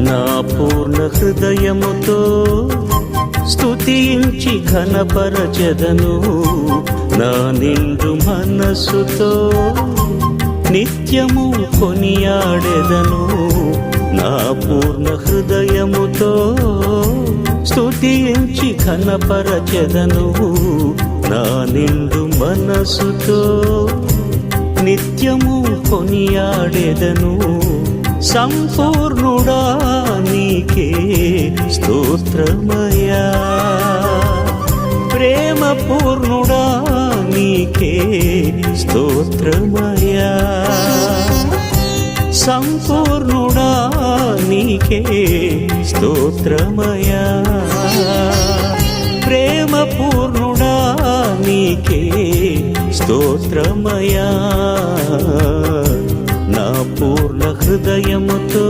నా పూర్ణ హృదయముతో స్తుతించి ఘనపరచెదను, నా నిండు మనస్సుతో నిత్యము కొనియాడెదను. నా పూర్ణ హృదయముతో స్తుతించి ఘనపరచెదను, నా నిండు మనస్సుతో నిత్యము కొనియాడెదను. సంపూర్ణుడా నీకే స్తోత్రమయా, ప్రేమ పూర్ణుడా నీకే స్తోత్రమయా. సంపూర్ణుడా నీకే స్తోత్రమయా, ప్రేమ పూర్ణుడా నీకే స్తోత్రమయా. నా పూర్ణ హృదయముతో